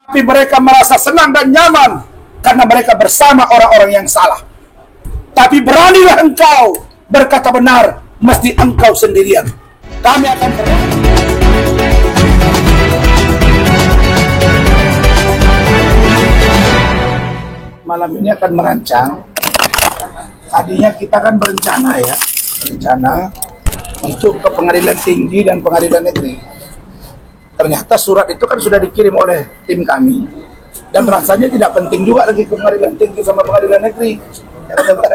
Tapi mereka merasa senang dan nyaman karena mereka bersama orang-orang yang salah. Tapi beranilah engkau berkata benar, mesti engkau sendirian. Kami akan malam ini akan merancang. Tadinya kita kan berencana untuk ke pengadilan tinggi dan pengadilan negeri. Ternyata surat itu kan sudah dikirim oleh tim kami, dan rasanya tidak penting juga lagi ke pengadilan tinggi sama pengadilan negeri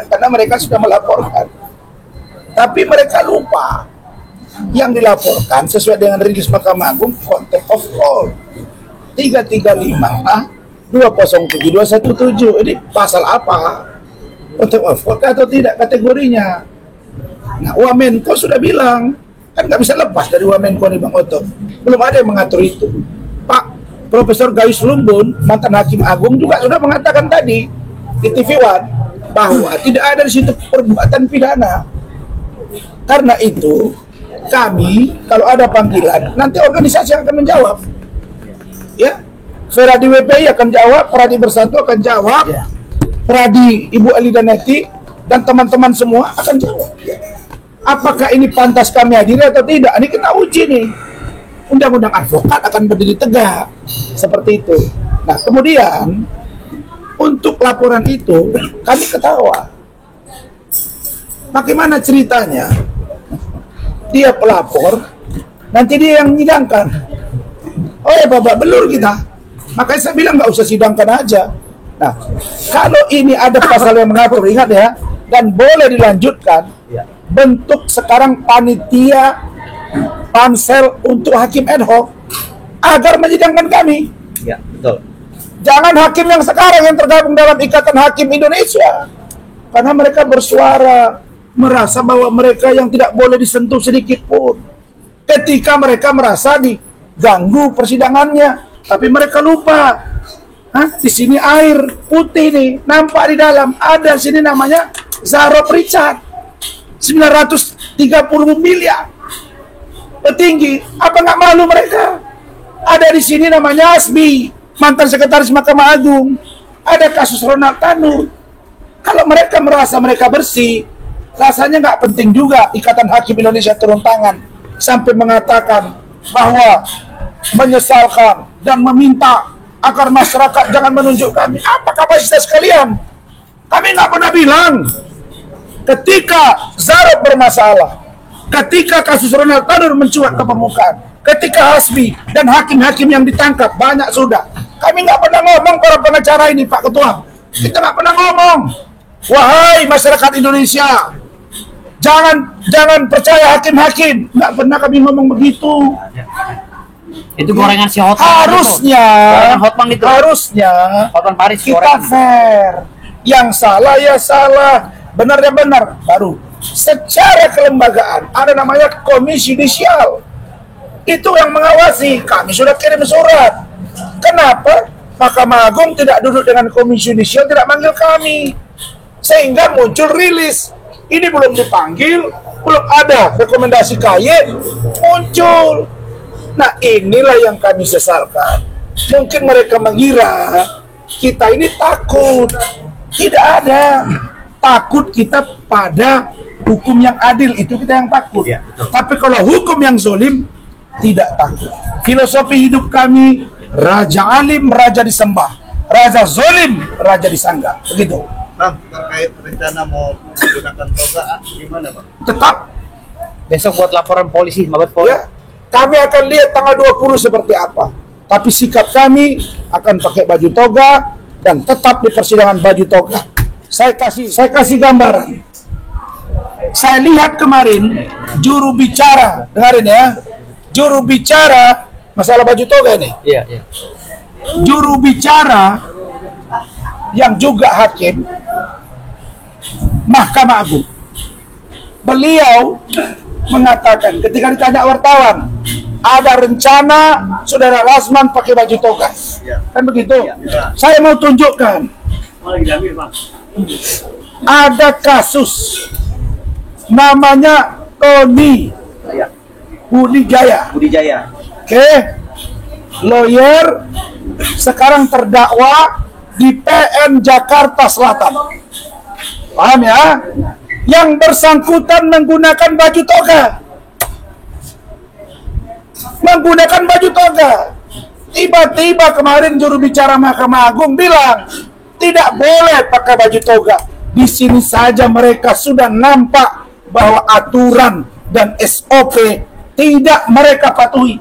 karena mereka sudah melaporkan. Tapi mereka lupa yang dilaporkan sesuai dengan rilis Mahkamah Agung, contempt of court 335 207 217. Ini pasal apa? Contempt of court atau tidak kategorinya? Nah, Wamenko sudah bilang, kan nggak bisa lepas dari Wamenko nih Bang Oto. Belum ada yang mengatur itu. Pak Profesor Gayus Lumbun, mantan Hakim Agung, juga sudah mengatakan tadi di TV One bahwa tidak ada di situ perbuatan pidana. Karena itu kami kalau ada panggilan nanti organisasi akan menjawab. Ya, Feradi WPI akan jawab, Feradi Bersatu akan jawab, Feradi Ibu Elida Neti dan teman-teman semua akan jawab. Apakah ini pantas kami hadiri atau tidak? Ini kita uji nih. Undang-undang advokat akan berdiri tegak seperti itu. Nah, kemudian untuk laporan itu kami ketawa. Bagaimana ceritanya? Dia pelapor, nanti dia yang menyidangkan. Oh ya, babak belur kita. Makanya saya bilang nggak usah sidangkan aja. Nah, kalau ini ada pasal yang mengatur, ingat ya, dan boleh dilanjutkan. Bentuk sekarang panitia pansel untuk hakim ad hoc agar menyidangkan kami. Ya, betul. Jangan hakim yang sekarang yang tergabung dalam Ikatan Hakim Indonesia, karena mereka bersuara merasa bahwa mereka yang tidak boleh disentuh sedikit pun. Ketika mereka merasa diganggu persidangannya, tapi mereka lupa. Di sini air putih nih nampak di dalam. Ada di sini namanya Zarop Richard. 930 miliar petinggi, apa nggak malu mereka? Ada di sini namanya Asbi, mantan sekretaris Mahkamah Agung. Ada kasus Ronald Tanur. Kalau mereka merasa mereka bersih, rasanya nggak penting juga Ikatan Hakim Indonesia turun tangan sampai mengatakan bahwa menyesalkan dan meminta agar masyarakat jangan menunjuk kami. Apa kapasitas kalian? Kami nggak pernah bilang. Ketika Zarop bermasalah, ketika kasus Ronald Tanur mencuat ke permukaan, ketika Hasbi dan hakim-hakim yang ditangkap banyak sudah, kami nggak pernah ngomong para pengacara ini, Pak Ketua. Kita nggak pernah ngomong, wahai masyarakat Indonesia, jangan percaya hakim-hakim. Nggak pernah kami ngomong begitu. Itu gorengan si Hotman. Harusnya, itu. Harusnya Hotman Paris kita fair. Yang salah ya salah, benar ya benar. Baru secara kelembagaan ada namanya komisi yudisial, itu yang mengawasi. Kami sudah kirim surat. Kenapa Mahkamah Agung tidak duduk dengan komisi yudisial, tidak manggil kami, sehingga muncul rilis. Ini belum dipanggil, belum ada rekomendasi KY muncul. Nah, inilah yang kami sesalkan. Mungkin mereka mengira kita ini takut. Tidak ada. Takut kita pada hukum yang adil, itu kita yang takut. Ya, tapi kalau hukum yang zolim, tidak takut. Filosofi hidup kami, raja alim, raja disembah. Raja zolim, raja disanggah. Begitu. Bang, terkait rencana mau menggunakan toga, gimana Bang? Tetap. Besok buat laporan polisi, Mabes Polri. Ya, kami akan lihat tanggal 20 seperti apa. Tapi sikap kami akan pakai baju toga dan tetap di persidangan baju toga. Saya kasih gambaran. Saya lihat kemarin juru bicara, dengarin ya, juru bicara masalah baju toga ini. Iya, iya. Juru bicara yang juga hakim Mahkamah Agung. Beliau mengatakan ketika ditanya wartawan, ada rencana Saudara Rasman pakai baju toga. Kan begitu? Saya mau tunjukkan. Ada kasus namanya Tony Budi Jaya. Budi Jaya. Oke. Lawyer sekarang terdakwa di PN Jakarta Selatan. Paham ya? Yang bersangkutan menggunakan baju toga. Menggunakan baju toga. Tiba-tiba kemarin juru bicara Mahkamah Agung bilang tidak boleh pakai baju toga. Di sini saja mereka sudah nampak bahwa aturan dan SOP tidak mereka patuhi.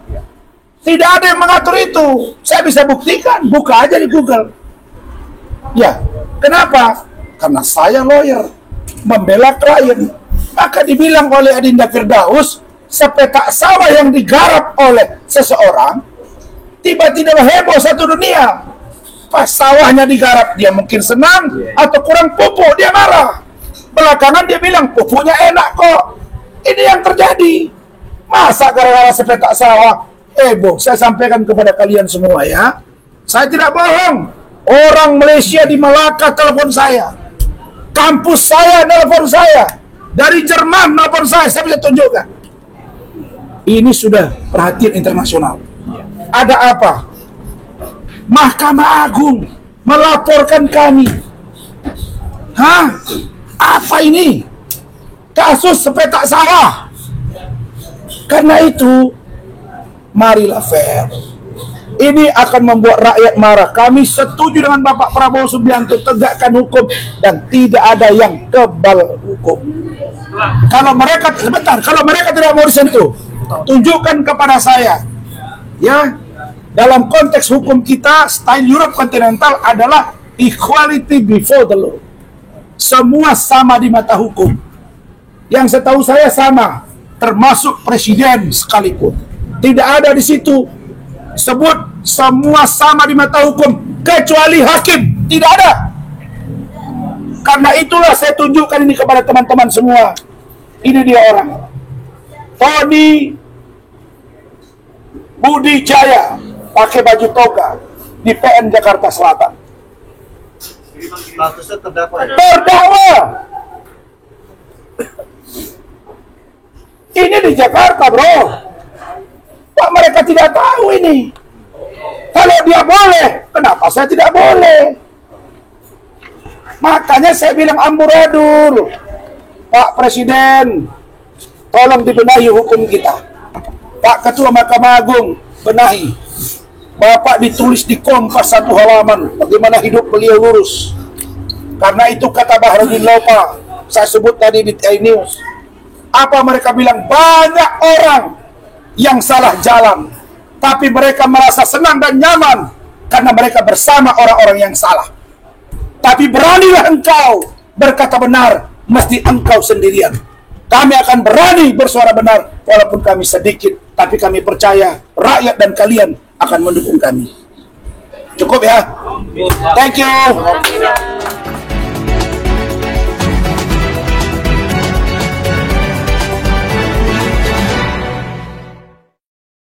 Tidak ada yang mengatur itu. Saya bisa buktikan, buka aja di Google. Ya, kenapa? Karena saya lawyer, membela klien. Maka dibilang oleh Adinda Firdaus, sepetak sawah yang digarap oleh seseorang, tiba-tiba heboh satu dunia. Pas sawahnya digarap, dia mungkin senang, atau kurang pupuk, dia marah. Belakangan dia bilang, pupuknya enak kok. Ini yang terjadi. Masa gara-gara sepetak sawah heboh? Saya sampaikan kepada kalian semua ya. Saya tidak bohong. Orang Malaysia di Melaka telepon saya. Kampus saya telepon saya. Dari Jerman telepon saya bisa tunjukkan. Ini sudah perhatian internasional. Ada apa? Mahkamah Agung melaporkan kami. Hah? Apa ini? Kasus sepetak sawah. Karena itu, marilah fair. Ini akan membuat rakyat marah. Kami setuju dengan Bapak Prabowo Subianto, tegakkan hukum dan tidak ada yang kebal hukum. Kalau mereka, sebentar, kalau mereka tidak mau disentuh, tunjukkan kepada saya. Ya, dalam konteks hukum kita, style Europe kontinental adalah equality before the law. Semua sama di mata hukum. Yang setahu saya sama, termasuk presiden sekalipun. Tidak ada di situ sebut semua sama di mata hukum kecuali hakim. Tidak ada. Karena itulah saya tunjukkan ini kepada teman-teman semua. Ini dia orang. Tony Budi Jaya pakai baju toga di PN Jakarta Selatan. Statusnya terdakwa ya? Terdakwa. Ini di Jakarta, bro. Pak, mereka tidak tahu ini. Kalau dia boleh, kenapa saya tidak boleh? Makanya saya bilang amburadul. Pak Presiden, tolong dibenahi hukum kita. Pak Ketua Mahkamah Agung, benahi. Bapak ditulis di Kompas satu halaman, bagaimana hidup beliau lurus. Karena itu kata Bahrudin Lopa, saya sebut tadi di iNews. Apa mereka bilang? Banyak orang yang salah jalan, tapi mereka merasa senang dan nyaman karena mereka bersama orang-orang yang salah. Tapi beranilah engkau berkata benar, mesti engkau sendirian. Kami akan berani bersuara benar, walaupun kami sedikit, tapi kami percaya rakyat dan kalian akan mendukung kami. Cukup ya? Thank you.